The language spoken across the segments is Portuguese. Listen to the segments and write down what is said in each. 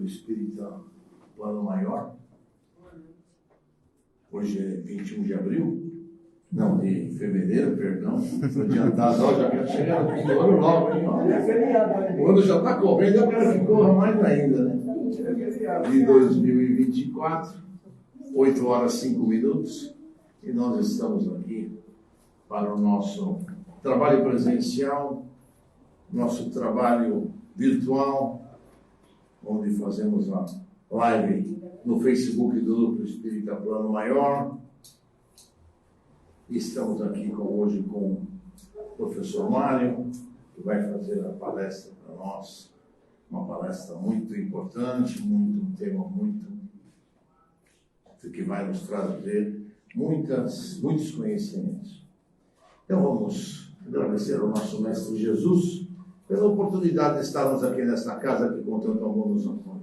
do Espírita Plano Maior. Hoje é 21 de abril. Não, de fevereiro, perdão. Estou adiantado, já quero chegar no fim do ano logo, hein? O ano já está correndo, eu quero que corra mais ainda, né? De 2024, 8 horas 5 minutos, e nós estamos aqui para o nosso trabalho presencial, nosso trabalho virtual, onde fazemos a live no Facebook do Grupo Espírita Plano Maior. Estamos aqui hoje com o professor Mário, que vai fazer a palestra para nós, uma palestra muito importante, um tema muito que vai nos trazer muitos conhecimentos. Então vamos agradecer ao nosso Mestre Jesus pela oportunidade de estarmos aqui nesta casa que com tanto amor nos apoia,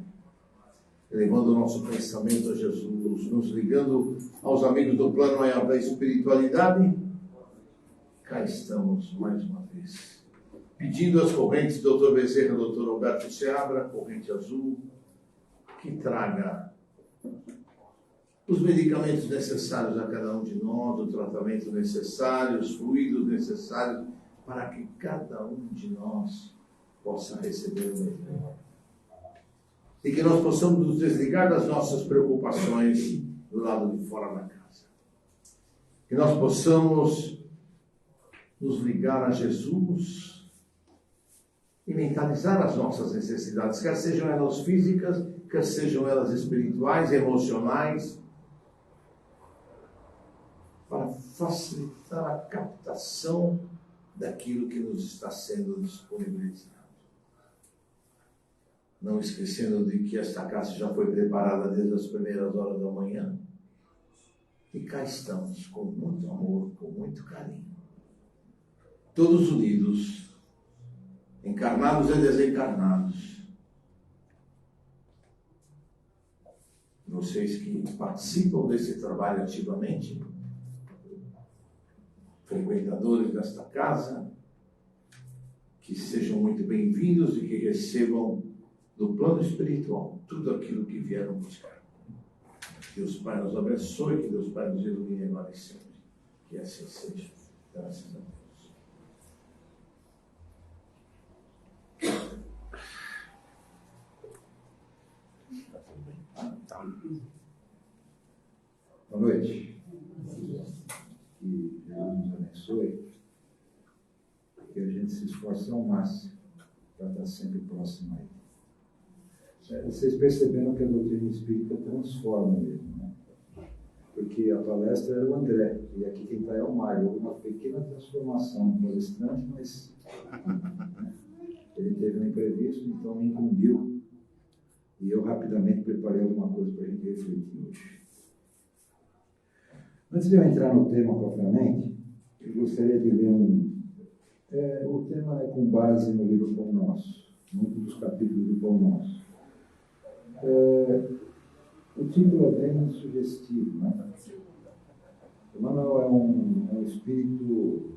elevando o nosso pensamento a Jesus, nos ligando aos amigos do plano maior da espiritualidade. Cá estamos mais uma vez, pedindo as correntes do Dr. Bezerra, Dr. Roberto Seabra, corrente azul, que traga os medicamentos necessários a cada um de nós, o tratamento necessário, os fluidos necessários, para que cada um de nós possa receber o melhor. E que nós possamos nos desligar das nossas preocupações do lado de fora da casa. Que nós possamos nos ligar a Jesus e mentalizar as nossas necessidades, quer sejam elas físicas, quer sejam elas espirituais, emocionais, para facilitar a captação daquilo que nos está sendo disponibilizado. Não esquecendo de que esta casa já foi preparada desde as primeiras horas da manhã. E cá estamos, com muito amor, com muito carinho. Todos unidos, encarnados e desencarnados. Vocês que participam desse trabalho ativamente, frequentadores desta casa, que sejam muito bem-vindos e que recebam do plano espiritual tudo aquilo que vieram buscar. Que Deus Pai nos abençoe, que Deus Pai nos ilumine agora e sempre. Que assim seja. Graças a Deus. Boa noite. Que Jesus nos abençoe, que a gente se esforce ao máximo para estar sempre próximo a Ele. Vocês perceberam que a doutrina espírita transforma mesmo, né? Porque a palestra era o André, e aqui quem está é o Mário. Houve uma pequena transformação palestrante, mas né? Ele teve um imprevisto, então me incumbiu, e eu rapidamente preparei alguma coisa para a gente refletir hoje. Antes de eu entrar no tema propriamente, eu gostaria de ler o tema é com base no livro Pão Nosso, num dos capítulos do Pão Nosso. O título é bem sugestivo, né? Emmanuel é um espírito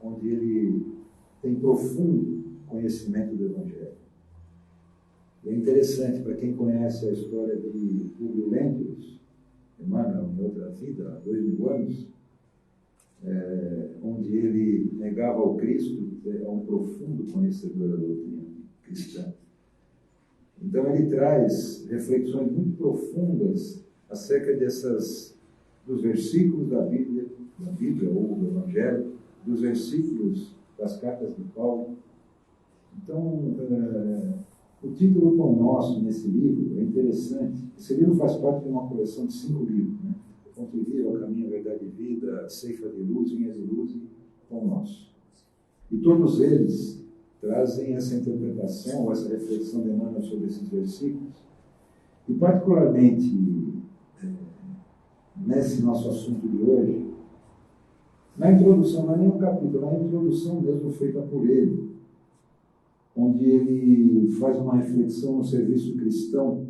onde ele tem profundo conhecimento do Evangelho. E é interessante, para quem conhece a história de Publio Lentulus, Emmanuel, em outra vida, há 2000 anos, onde ele negava ao Cristo, é um profundo conhecedor da doutrina cristã. Então ele traz reflexões muito profundas acerca dos versículos da Bíblia ou do Evangelho, dos versículos das cartas de Paulo. Então, o título Pão Nosso nesse livro é interessante. Esse livro faz parte de uma coleção de 5 livros, né? Ponto de Vida, O Caminho, a Verdade e Vida, Ceifa de Luz, Vinhas de Luz e Pão Nosso. E todos eles trazem essa interpretação, essa reflexão de Emmanuel sobre esses versículos. E particularmente nesse nosso assunto de hoje, na introdução, não é nem um capítulo, na introdução mesmo feita por ele, onde ele faz uma reflexão no serviço cristão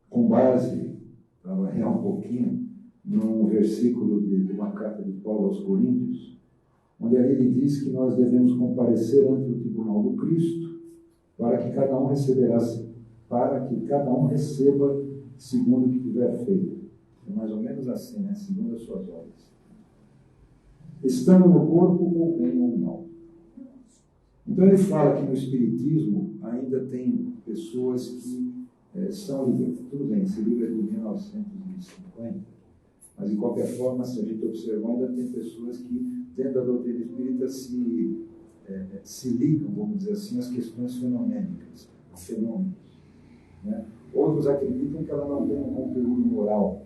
com base, para variar um pouquinho, num versículo de uma carta de Paulo aos Coríntios, onde ali ele diz que nós devemos comparecer ante o tribunal do Cristo para que cada um para que cada um receba segundo o que tiver feito. É mais ou menos assim, né? Segundo as suas obras. Estando no corpo, ou bem ou mal. Então ele fala que no Espiritismo ainda tem pessoas que são libertas. Tudo bem, esse livro é de 1950, mas de qualquer forma, se a gente observar, ainda tem pessoas que, dentro da doutrina espírita, se ligam, vamos dizer assim, às questões fenomênicas, fenômenos. Né? Outros acreditam que ela não tem um conteúdo moral.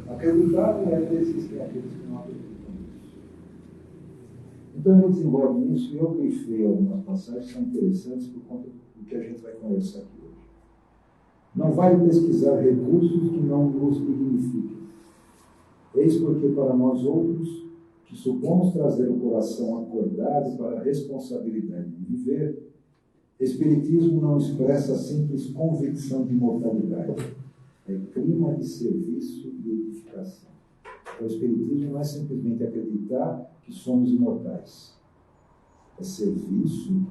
Acreditar é que existem aqueles que não acreditam nisso. Então ele desenvolve isso, e eu grifei algumas passagens que são interessantes por conta do que a gente vai conversar aqui hoje. Não vale pesquisar recursos que não nos dignifiquem. Eis porque para nós outros, que supomos trazer o coração acordado para a responsabilidade de viver, Espiritismo não expressa simples convicção de imortalidade. É clima de serviço e edificação. Então, o Espiritismo não é simplesmente acreditar que somos imortais. É serviço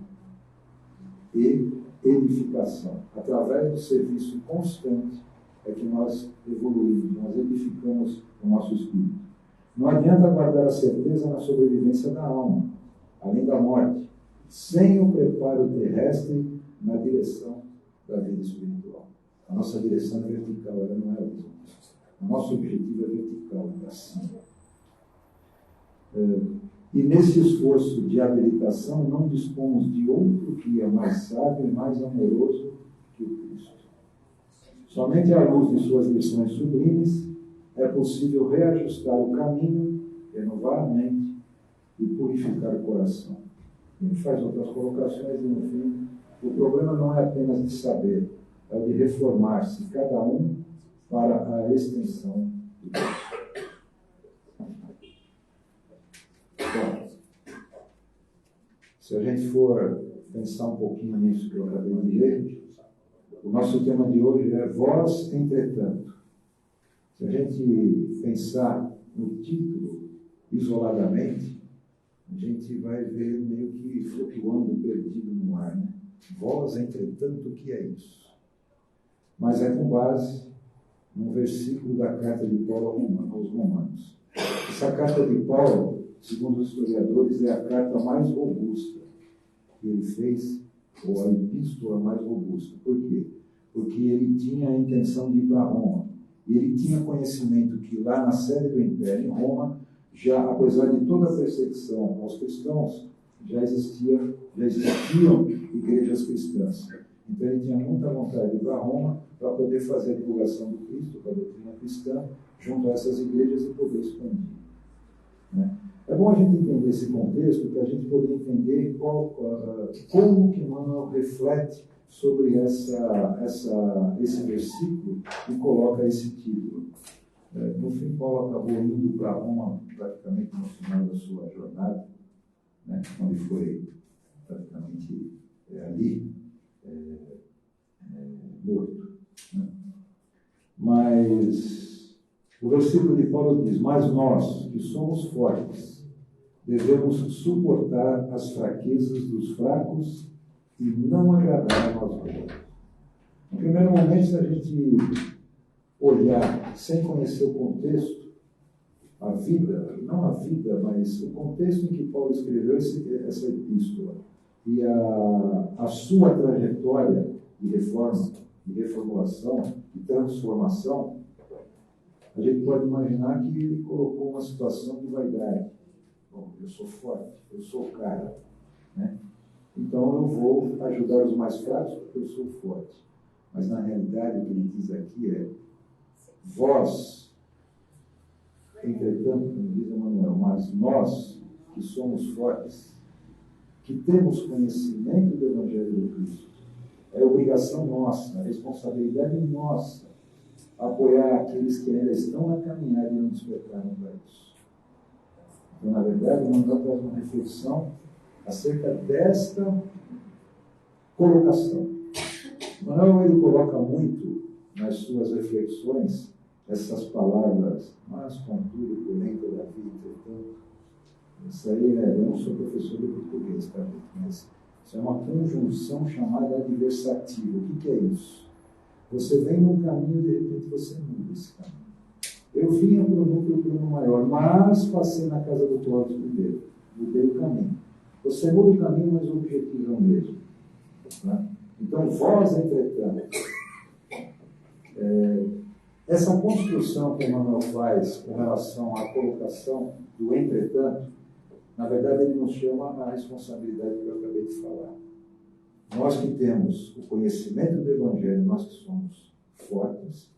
e edificação. Através do serviço constante é que nós evoluímos, nós edificamos o nosso espírito. Não adianta guardar a certeza na sobrevivência da alma, além da morte, sem o preparo terrestre na direção da vida espiritual. A nossa direção é vertical, ela não é horizontal. O nosso objetivo é vertical, é assim. E nesse esforço de habilitação, não dispomos de outro guia mais sábio e mais amoroso que o Cristo. Somente à luz de suas lições sublimes é possível reajustar o caminho, renovar a mente e purificar o coração. Ele faz outras colocações e, no fim, o problema não é apenas de saber, é o de reformar-se, cada um para a extensão de Deus. Bom, se a gente for pensar um pouquinho nisso que eu acabei de ler, o nosso tema de hoje é Vós, entretanto. Se a gente pensar no título isoladamente, a gente vai ver meio que flutuando, perdido no ar, né? Vós, entretanto, o que é isso? Mas é com base num versículo da carta de Paulo aos Romanos. Essa carta de Paulo, segundo os historiadores, é a carta mais robusta que ele fez, ou a epístola mais robusta. Por quê? Porque ele tinha a intenção de ir para Roma. E ele tinha conhecimento que lá na sede do Império, em Roma, já, apesar de toda a perseguição aos cristãos, já existiam igrejas cristãs. Então ele tinha muita vontade de ir para Roma para poder fazer a divulgação do Cristo, da doutrina cristã, junto a essas igrejas e poder expandir. Né? É bom a gente entender esse contexto para a gente poder entender como que Emmanuel reflete sobre esse versículo e coloca esse título. No fim, Paulo acabou indo para Roma praticamente no final da sua jornada, né, onde foi praticamente ali morto. Né? Mas o versículo de Paulo diz: mas nós, que somos fortes, devemos suportar as fraquezas dos fracos e não agradar a nós mesmos. No primeiro momento, se a gente olhar sem conhecer o contexto, a vida, não a vida, mas o contexto em que Paulo escreveu essa epístola e a sua trajetória de reforma, de reformulação, de transformação, a gente pode imaginar que ele colocou uma situação de vaidade. Bom, eu sou forte, eu sou o cara, né? Então eu vou ajudar os mais fracos porque eu sou forte. Mas na realidade o que ele diz aqui é: vós, entretanto, como diz Emmanuel, mas nós que somos fortes, que temos conhecimento do Evangelho do Cristo, é obrigação nossa, responsabilidade nossa, apoiar aqueles que ainda estão na caminhada e não despertaram para isso. Então, na verdade, Emmanuel traz uma reflexão acerca desta colocação. Emmanuel, ele coloca muito nas suas reflexões essas palavras: mas, contudo, porém, todavia, entretanto. Isso aí, eu não sou professor de português, tá, gente? Mas Isso é uma conjunção chamada adversativa. O que é isso? Você vem num caminho, de repente você muda esse caminho. Eu vinha para o núcleo plano maior, mas passei na casa do Clóvis primeiro. Mudei o caminho. Você muda o caminho, mas o objetivo é o mesmo. Né? Então, vós, entretanto, essa construção que Emmanuel faz com relação à colocação do entretanto, na verdade, ele nos chama a responsabilidade que eu acabei de falar. Nós que temos o conhecimento do Evangelho, nós que somos fortes,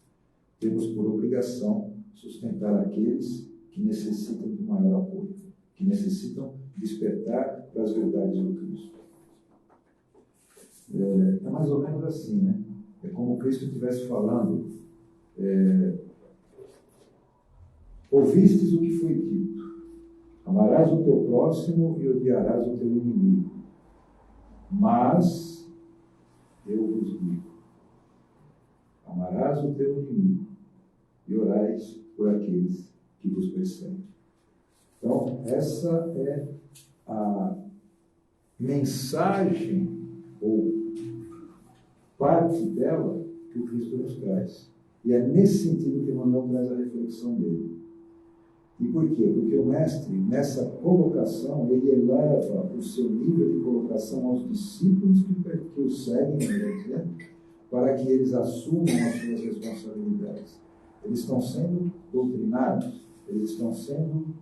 temos por obrigação sustentar aqueles que necessitam de maior apoio, que necessitam despertar para as verdades do Cristo. É mais ou menos assim, né? É como Cristo estivesse falando, ouvistes o que foi dito, amarás o teu próximo e odiarás o teu inimigo. Mas eu vos digo, amarás o teu inimigo e orais por aqueles que vos perseguem. Então, essa é a mensagem, ou parte dela, que o Cristo nos traz. E é nesse sentido que Emmanuel traz a reflexão dele. E por quê? Porque o mestre, nessa colocação, ele eleva o seu nível de colocação aos discípulos que o seguem, né, para que eles assumam as suas responsabilidades. Eles estão sendo doutrinados, eles estão sendo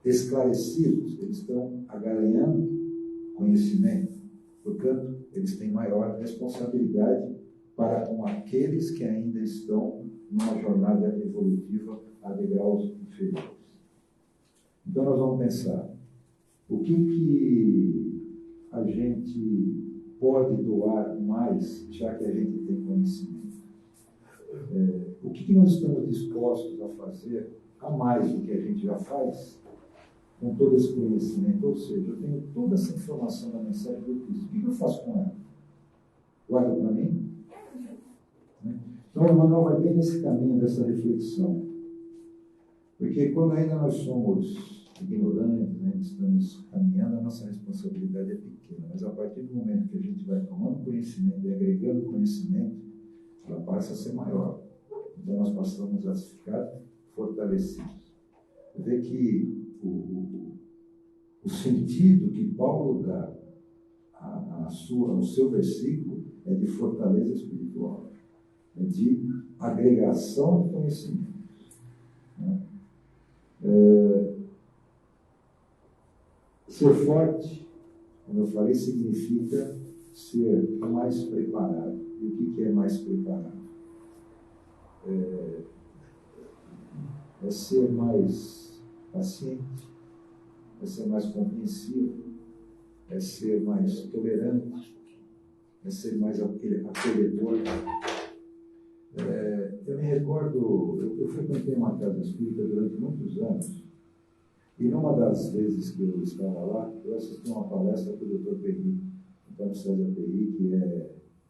esclarecidos, eles estão ganhando conhecimento. Portanto, eles têm maior responsabilidade para com aqueles que ainda estão numa jornada evolutiva a degraus inferiores. Então, nós vamos pensar o que a gente pode doar mais, já que a gente tem conhecimento. O que nós estamos dispostos a fazer a mais do que a gente já faz com todo esse conhecimento? Ou seja, eu tenho toda essa informação da mensagem do Cristo. O que eu faço com ela? Guardo para mim? Então, o Emmanuel vai bem nesse caminho dessa reflexão. Porque quando ainda nós somos ignorantes, né, estamos caminhando, a nossa responsabilidade é pequena. Mas a partir do momento que a gente vai tomando conhecimento e agregando conhecimento, ela passa a ser maior. Então, nós passamos a ficar fortalecidos. Vê que o sentido que Paulo dá ao seu versículo é de fortaleza espiritual, é de agregação de conhecimento. Né? Ser forte, como eu falei, significa ser mais preparado. E o que é mais preparado? É ser mais paciente, é ser mais compreensivo, é ser mais tolerante, é ser mais acolhedor. Eu me recordo, eu frequentei uma casa espírita durante muitos anos, e numa das vezes que eu estava lá, eu assisti uma palestra com o Dr. Perry, Antônio César Perry, que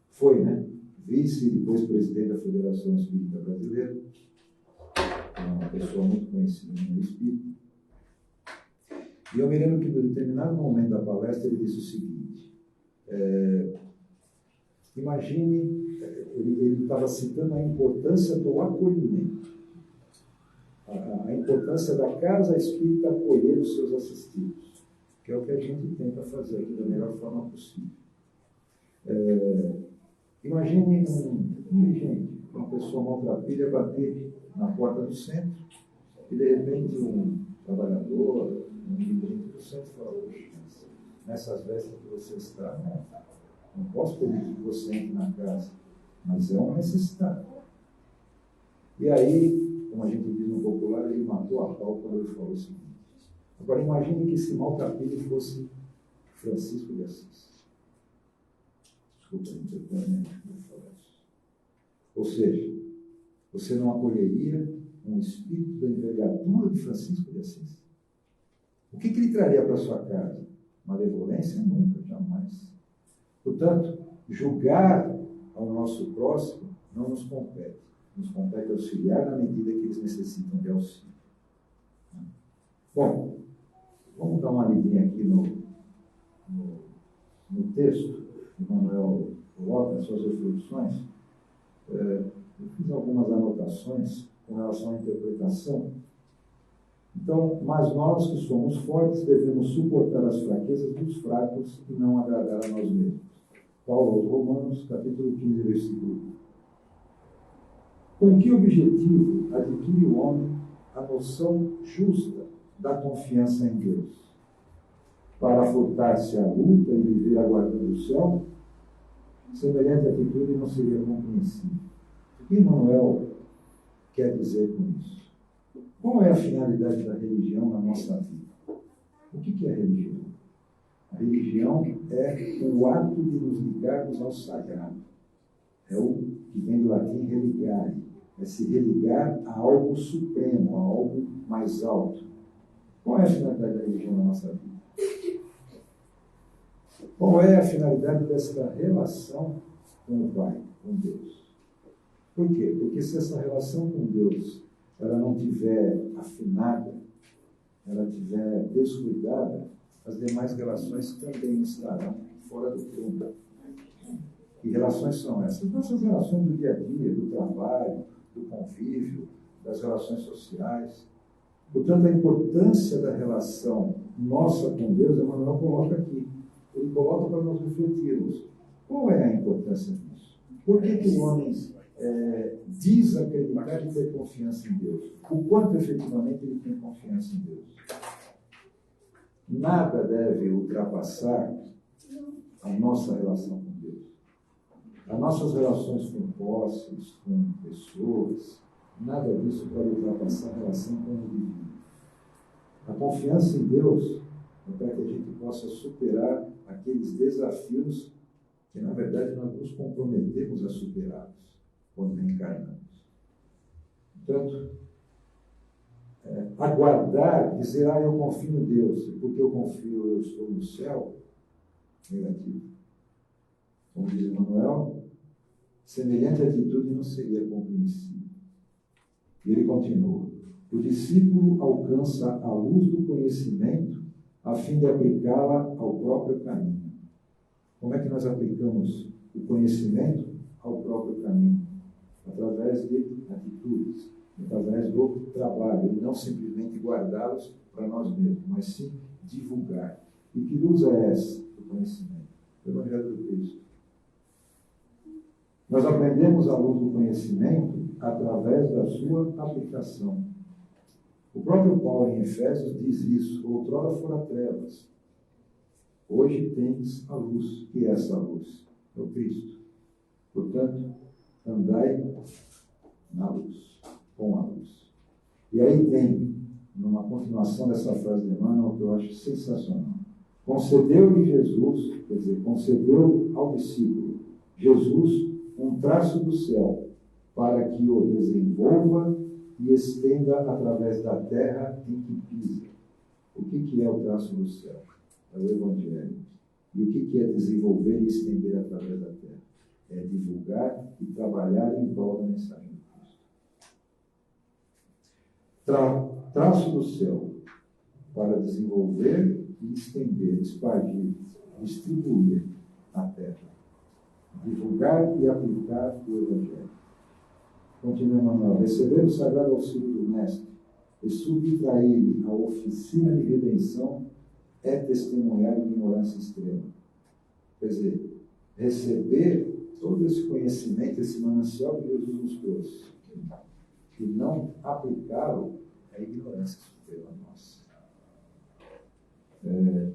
foi, né, vice e depois presidente da Federação Espírita Brasileira, uma pessoa muito conhecida no espírito. E eu me lembro que, em determinado momento da palestra, ele disse o seguinte: imagine, ele estava citando a importância do acolhimento, a importância da casa espírita acolher os seus assistidos, que é o que a gente tenta fazer aqui da melhor forma possível. Imagine um dirigente, uma pessoa maltrapilha bater na porta do centro e, de repente, um trabalhador, um dirigente do centro fala: poxa, nessas vestes que você está, não posso permitir que você entre na casa, mas é um necessitado. E aí, como a gente diz no popular, ele matou a pau quando ele falou o seguinte: agora imagine que esse maltrapilho fosse Francisco de Assis. Desculpa, não falar isso. Ou seja, você não acolheria um espírito da envergadura de Francisco de Assis? O que ele traria para a sua casa? Malevolência? Nunca, jamais. Portanto, julgar ao nosso próximo não nos compete. Nos compete auxiliar na medida que eles necessitam de auxílio. Bom, vamos dar uma lidinha aqui no texto que Manuel coloca nas suas reflexões, eu fiz algumas anotações com relação à interpretação. Então, mas nós que somos fortes devemos suportar as fraquezas dos fracos e não agradar a nós mesmos. Paulo aos Romanos, capítulo 15, versículo 1. Com que objetivo adquire o homem a noção justa da confiança em Deus? Para furtar-se à luta e viver aguardando o céu? Semelhante atitude não seria compreensível. O que Manuel quer dizer com isso? Qual é a finalidade da religião na nossa vida? O que é a religião? A religião é o ato de nos ligarmos ao sagrado. É o que vem do latim religare. É se religar a algo supremo, a algo mais alto. Qual é a finalidade da religião na nossa vida? Qual é a finalidade desta relação com o Pai, com Deus? Por quê? Porque se essa relação com Deus ela não tiver afinada, ela tiver descuidada, as demais relações também estarão fora do prumo. Que relações são essas? Nossas relações do dia a dia, do trabalho, do convívio, das relações sociais. Portanto, a importância da relação nossa com Deus, Emmanuel coloca aqui. Ele coloca para nós refletirmos. Qual é a importância disso? Por que o homem diz acreditar e ter confiança em Deus? O quanto efetivamente ele tem confiança em Deus? Nada deve ultrapassar a nossa relação com Deus. As nossas relações com posses, com pessoas, nada disso pode ultrapassar a relação com o divino. A confiança em Deus é para que a gente possa superar aqueles desafios que, na verdade, nós nos comprometemos a superá-los quando reencarnamos. Portanto, aguardar, dizer, eu confio em Deus, e porque eu confio, eu estou no céu, negativo. Como diz Emmanuel, semelhante atitude não seria compreensível. E ele continua, o discípulo alcança a luz do conhecimento a fim de aplicá-la ao próprio caminho. Como é que nós aplicamos o conhecimento ao próprio caminho? Através de atitudes, através do trabalho, e não simplesmente guardá-los para nós mesmos, mas sim divulgar. E que luz é essa do conhecimento? O Evangelho do Cristo. Nós aprendemos a luz do conhecimento através da sua aplicação. O próprio Paulo em Efésios diz isso, outrora fora trevas, hoje tens a luz. Que é essa luz? É o Cristo. Portanto, andai na luz, com a luz. E aí tem, numa continuação dessa frase de Emmanuel, que eu acho sensacional. Concedeu-lhe Jesus, quer dizer, concedeu ao discípulo Jesus um traço do céu, para que o desenvolva e estenda através da terra em que pisa. O que é o traço do céu? É o Evangelho. E o que é desenvolver e estender através da terra? É divulgar e trabalhar em prol da mensagem de Cristo. Traço do céu para desenvolver e estender, expandir, distribuir na terra. Divulgar e aplicar o Evangelho. Continua Manuel. Receber o sagrado auxílio do Mestre e subtrair-lhe a oficina de redenção é testemunhar ignorância extrema. Quer dizer, receber todo esse conhecimento, esse manancial que Jesus nos trouxe, e não aplicá-lo é ignorância extrema nossa.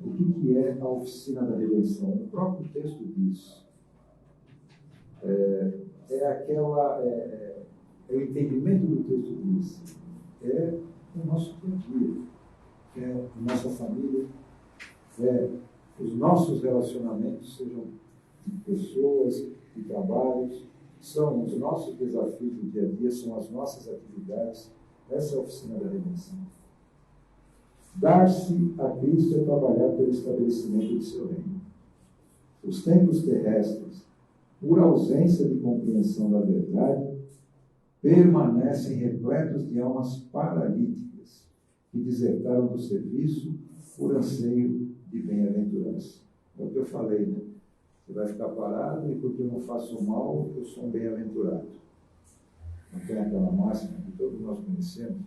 O que é a oficina da redenção? O próprio texto diz. O entendimento do texto diz. É o nosso dia a dia. É a nossa família. Os nossos relacionamentos, sejam de pessoas, de trabalhos, são os nossos desafios do dia a dia, são as nossas atividades. Essa é a oficina da redenção. Dar-se a Cristo é trabalhar pelo estabelecimento de seu reino. Os templos terrestres, por ausência de compreensão da verdade, permanecem repletos de almas paralíticas que desertaram do serviço por anseio de bem-aventurança. É o que eu falei, né? Você vai ficar parado e porque eu não faço mal, eu sou um bem-aventurado. Não tem aquela máxima que todos nós conhecemos?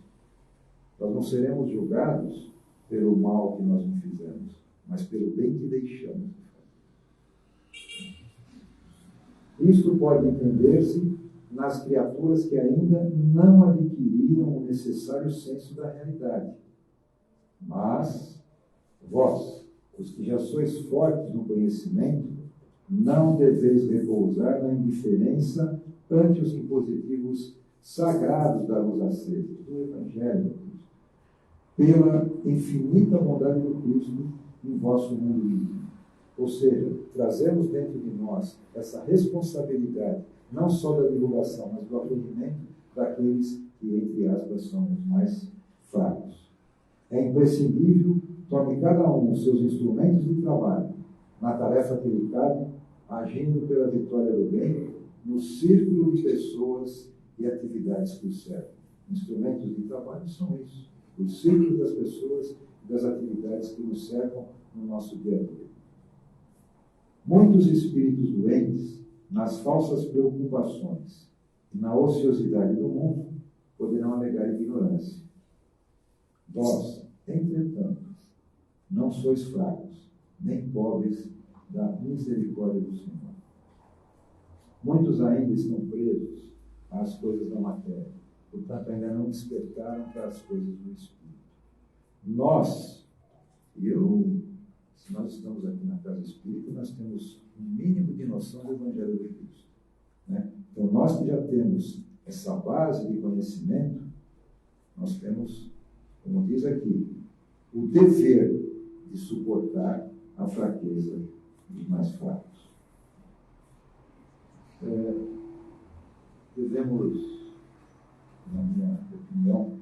Nós não seremos julgados pelo mal que nós não fizemos, mas pelo bem que deixamos de fazer. Isto pode entender-se nas criaturas que ainda não adquiriram o necessário senso da realidade. Mas vós, os que já sois fortes no conhecimento, não deveis repousar na indiferença ante os impositivos sagrados da luz acesa, do Evangelho, pela infinita bondade do Cristo em vosso mundo íntimo. Ou seja, trazemos dentro de nós essa responsabilidade, não só da divulgação, mas do acolhimento daqueles que, entre aspas, são os mais fracos. É imprescindível tome cada um os seus instrumentos de trabalho na tarefa que lhe cabe, agindo pela vitória do bem no círculo de pessoas e atividades que o servem. Instrumentos de trabalho são isso, o círculo das pessoas e das atividades que nos cercam no nosso dia a dia. Muitos espíritos doentes, nas falsas preocupações e na ociosidade do mundo, poderão alegar ignorância. Vós, entretanto, não sois fracos, nem pobres da misericórdia do Senhor. Muitos ainda estão presos às coisas da matéria, portanto ainda não despertaram para as coisas do Espírito. Nós, se nós estamos aqui na Casa Espírita, nós temos um mínimo de noção do Evangelho de Cristo, né? Então nós que já temos essa base de conhecimento, nós temos, como diz aqui, o dever de suportar a fraqueza dos mais fracos. Devemos, na minha opinião,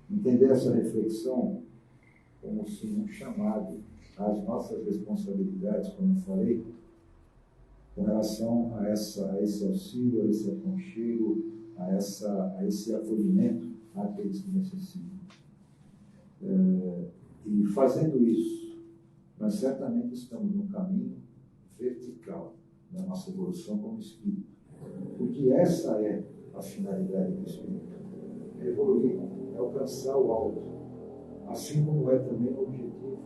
entender essa reflexão como sim um chamado às nossas responsabilidades, como eu falei, com relação a esse auxílio, a esse aconchego, a esse acolhimento àqueles que necessitam. E fazendo isso, nós certamente estamos no caminho vertical da nossa evolução como espírito. Porque essa é a finalidade do espírito. É evoluir, é alcançar o alto. Assim como é também o objetivo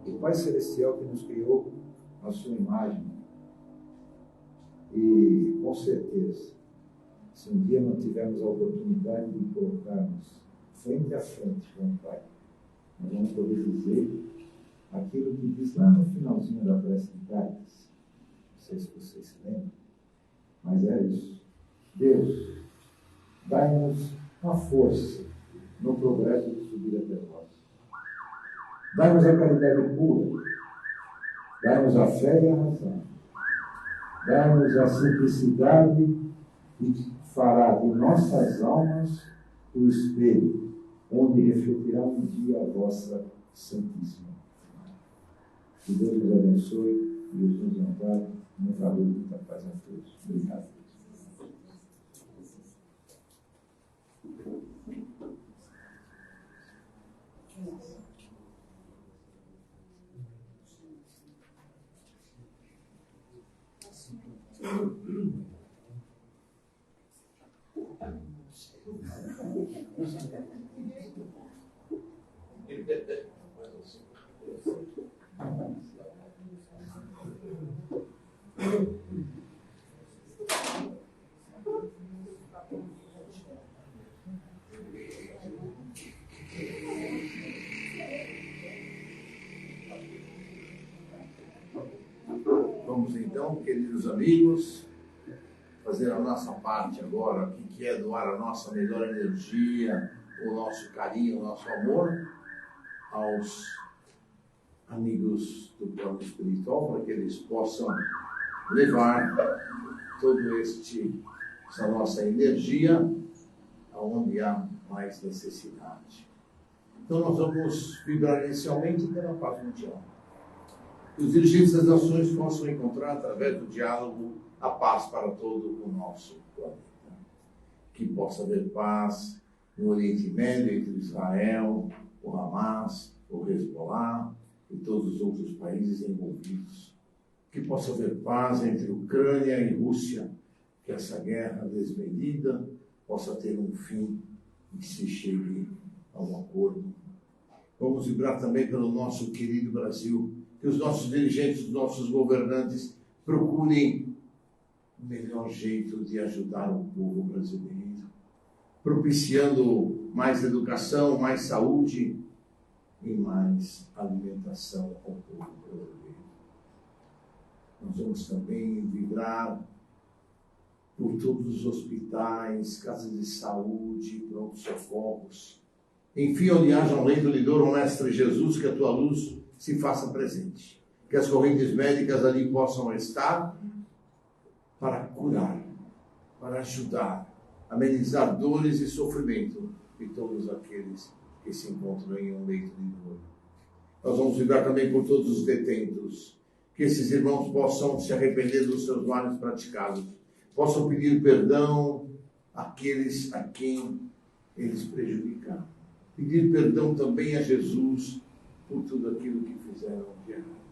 do Pai Celestial que nos criou a sua imagem. E, com certeza, se um dia não tivermos a oportunidade de colocarmos frente a frente com o Pai, nós vamos poder dizer aquilo que diz lá no finalzinho da prece de Cálice. Não sei se vocês se lembram, mas é isso. Deus, dai-nos a força no progresso de subir até vós. Dai-nos a caridade pura, dai-nos a fé e a razão, dai-nos a simplicidade que fará de nossas almas o espelho, onde refletirá um dia a vossa Santíssima. Que Deus nos abençoe, que Deus nos ampare, muito valor e muita paz a todos. Obrigado. Vamos então, queridos amigos, fazer a nossa parte agora, que é doar a nossa melhor energia, o nosso carinho, o nosso amor aos amigos do plano espiritual, para que eles possam levar todo essa nossa energia aonde há mais necessidade. Então nós vamos vibrar inicialmente pela paz mundial. Que os dirigentes das nações possam encontrar, através do diálogo, a paz para todo o nosso planeta. Que possa haver paz no Oriente Médio, entre Israel, o Hamas, o Hezbollah e todos os outros países envolvidos. que possa haver paz entre Ucrânia e Rússia, que essa guerra desmedida possa ter um fim e se chegue a um acordo. Vamos vibrar também pelo nosso querido Brasil, que os nossos dirigentes, os nossos governantes procurem o melhor jeito de ajudar o povo brasileiro, propiciando mais educação, mais saúde e mais alimentação ao povo brasileiro. Nós vamos também vibrar por todos os hospitais, casas de saúde, pronto-socorros. Enfim, onde haja um leito de dor, ó Mestre Jesus, que a tua luz se faça presente. Que as correntes médicas ali possam estar para curar, para ajudar, amenizar dores e sofrimento de todos aqueles que se encontram em um leito de dor. Nós vamos vibrar também por todos os detentos, que esses irmãos possam se arrepender dos seus males praticados, possam pedir perdão àqueles a quem eles prejudicaram. Pedir perdão também a Jesus por tudo aquilo que fizeram de errado.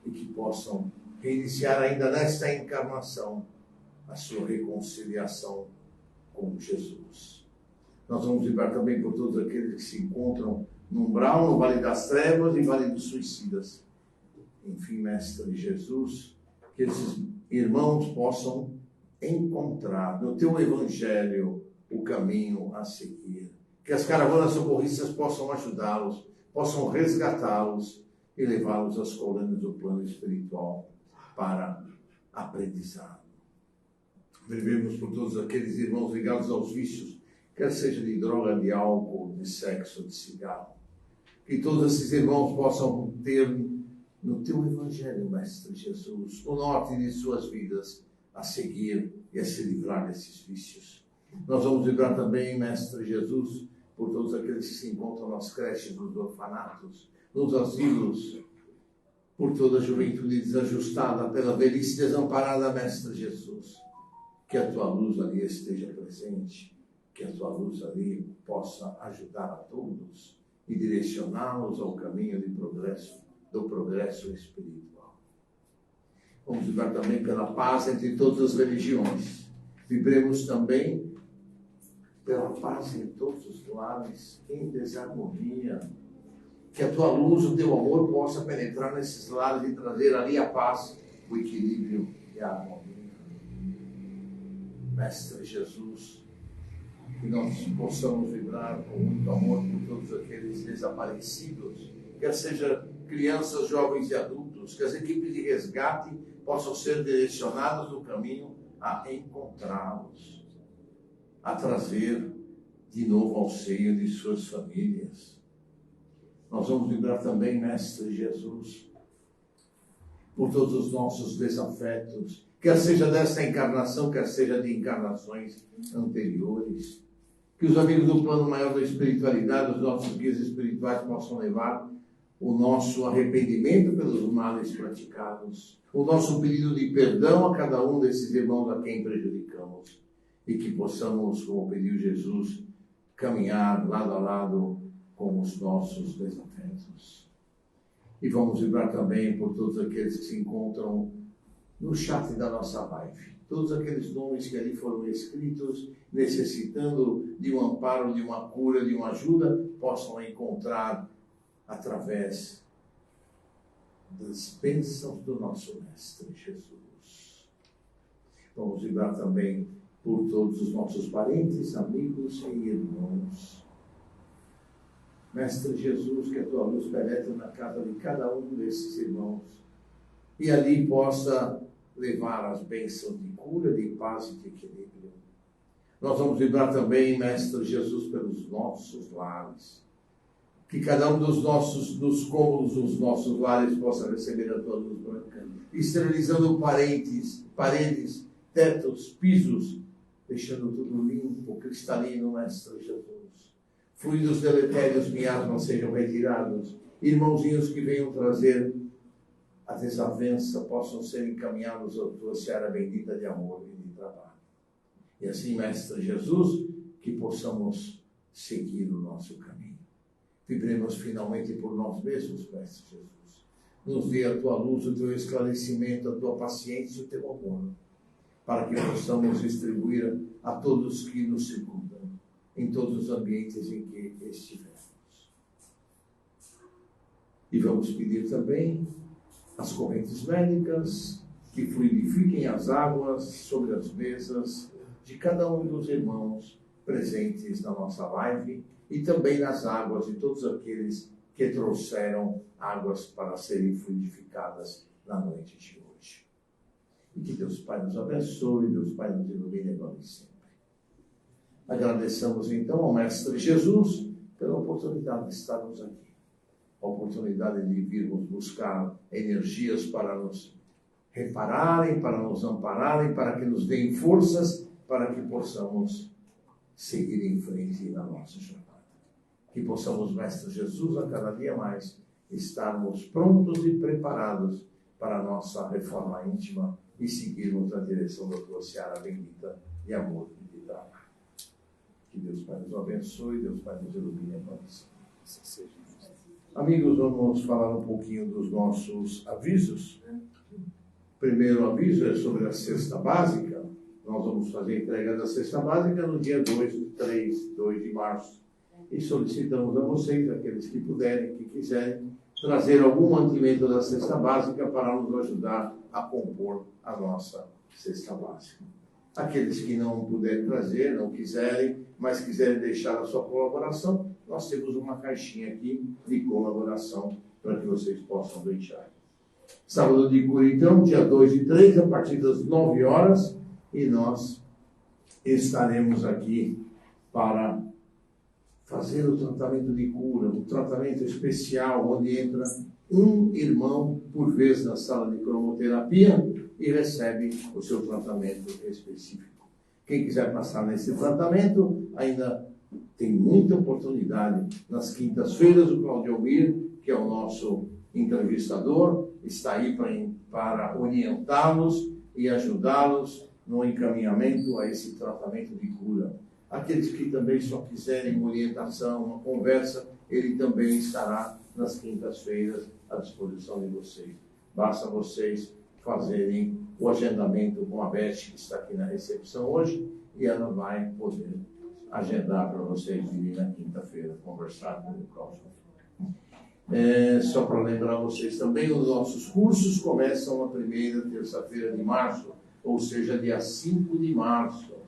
E que possam reiniciar ainda nesta encarnação a sua reconciliação com Jesus. Nós vamos vibrar também por todos aqueles que se encontram no umbral, no Vale das Trevas e Vale dos Suicidas. Enfim, Mestre Jesus, que esses irmãos possam encontrar no teu Evangelho o caminho a seguir. Que as caravanas socorristas possam ajudá-los, possam resgatá-los e levá-los às colunas do plano espiritual para aprendizado. Vivemos por todos aqueles irmãos ligados aos vícios, quer seja de droga, de álcool, de sexo, de cigarro. Que todos esses irmãos possam ter no teu Evangelho, Mestre Jesus, o norte de suas vidas a seguir e a se livrar desses vícios. Nós vamos vibrar também, Mestre Jesus, por todos aqueles que se encontram nas creches, nos orfanatos, nos asilos, por toda a juventude desajustada, pela velhice desamparada, Mestre Jesus. Que a tua luz ali esteja presente, que a tua luz ali possa ajudar a todos e direcioná-los ao caminho de progresso, do progresso espiritual. Vamos vibrar também pela paz entre todas as religiões. Vibremos também pela paz em todos os lares, em desarmonia. Que a tua luz, o teu amor possa penetrar nesses lares e trazer ali a paz, o equilíbrio e a harmonia. Mestre Jesus, que nós possamos vibrar com muito amor por todos aqueles desaparecidos, quer seja crianças, jovens e adultos, que as equipes de resgate possam ser direcionadas no caminho a encontrá-los, a trazer de novo ao seio de suas famílias. Nós vamos vibrar também, Mestre Jesus, por todos os nossos desafetos, quer seja desta encarnação, quer seja de encarnações anteriores. Que os amigos do plano maior da espiritualidade, os nossos guias espirituais, possam levar o nosso arrependimento pelos males praticados, o nosso pedido de perdão a cada um desses irmãos a quem prejudicamos, e que possamos, como pediu Jesus, caminhar lado a lado com os nossos desafetos. E vamos vibrar também por todos aqueles que se encontram no chat da nossa live. Todos aqueles nomes que ali foram escritos, necessitando de um amparo, de uma cura, de uma ajuda, possam encontrar através das bênçãos do nosso Mestre Jesus. Vamos vibrar também por todos os nossos parentes, amigos e irmãos. Mestre Jesus, que a tua luz penetre na casa de cada um desses irmãos e ali possa levar as bênçãos de cura, de paz e de equilíbrio. Nós vamos vibrar também, Mestre Jesus, pelos nossos lares. Que cada um dos cômodos dos nossos lares possa receber a tua luz branca, esterilizando paredes, tetos, pisos, deixando tudo limpo, cristalino, Mestre Jesus. Fluidos deletérios, miasmas sejam retirados. Irmãozinhos que venham trazer a desavença possam ser encaminhados à tua seara bendita de amor e de trabalho. E assim, Mestre Jesus, que possamos seguir o nosso caminho. Vibremos finalmente por nós mesmos, Mestre Jesus. nos dê a tua luz, o teu esclarecimento, a tua paciência e o teu amor, para que possamos distribuir a todos que nos circundam, em todos os ambientes em que estivermos. E vamos pedir também as correntes médicas que fluidifiquem as águas sobre as mesas de cada um dos irmãos presentes na nossa live e também nas águas de todos aqueles que trouxeram águas para serem fluidificadas na noite de hoje. E que Deus Pai nos abençoe, Deus Pai nos ilumine agora e sempre. Agradeçamos então ao Mestre Jesus pela oportunidade de estarmos aqui, a oportunidade de virmos buscar energias para nos repararem, para nos ampararem, para que nos deem forças, para que possamos seguir em frente na nossa jornada. Que possamos, Mestre Jesus, a cada dia mais estarmos prontos e preparados para a nossa reforma íntima e seguirmos na direção da tua seara bendita de amor e de trabalho. Que Deus Pai nos abençoe, Deus Pai nos ilumine a nós. Amigos, vamos falar um pouquinho dos nossos avisos. O primeiro aviso é sobre a cesta básica. Nós vamos fazer a entrega da cesta básica no dia 2 de março. E solicitamos a vocês, aqueles que puderem, que quiserem, trazer algum mantimento da cesta básica para nos ajudar a compor a nossa cesta básica. Aqueles que não puderem trazer, não quiserem, mas quiserem deixar a sua colaboração, nós temos uma caixinha aqui de colaboração para que vocês possam deixar. Sábado de cura, então, dia 2 e 3, a partir das 9 horas, e nós estaremos aqui para fazer o tratamento de cura, um tratamento especial, onde entra um irmão por vez na sala de cromoterapia e recebe o seu tratamento específico. Quem quiser passar nesse tratamento, ainda tem muita oportunidade. Nas quintas-feiras, o Claudio Almir, que é o nosso entrevistador, está aí para orientá-los e ajudá-los no encaminhamento a esse tratamento de cura. Aqueles que também só quiserem uma orientação, uma conversa, ele também estará nas quintas-feiras à disposição de vocês. Basta vocês fazerem o agendamento com a Beth, que está aqui na recepção hoje, e ela vai poder agendar para vocês virem na quinta-feira conversar com o Cláudio. Só para lembrar vocês também, os nossos cursos começam na primeira terça-feira de março, ou seja, dia 5 de março.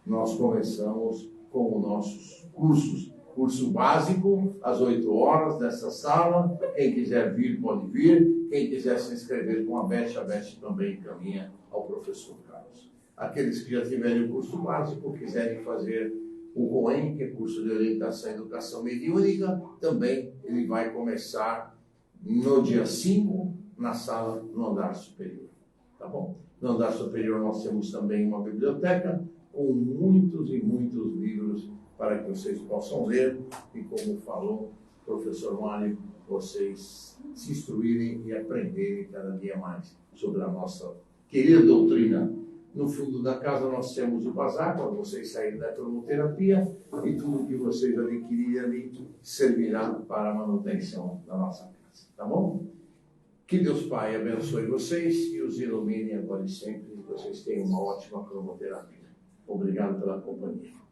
Nós começamos com os nossos cursos. Curso básico, às 8 horas, nessa sala. Quem quiser vir, pode vir. Quem quiser se inscrever com a Beth também encaminha ao professor Carlos. Aqueles que já tiverem o curso básico, quiserem fazer o COEM, que é curso de orientação e educação mediúnica, também ele vai começar no dia 5, na sala, no andar superior. Tá bom? No andar superior nós temos também uma biblioteca com muitos e muitos livros para que vocês possam ler e, como falou o professor Mário, vocês se instruírem e aprenderem cada dia mais sobre a nossa querida doutrina. No fundo da casa nós temos o bazar, quando vocês saírem da cromoterapia, e tudo que vocês adquirirem ali servirá para a manutenção da nossa casa. Tá bom? Que Deus Pai abençoe vocês e os ilumine agora e sempre, e vocês tenham uma ótima cromoterapia. Obrigado pela companhia.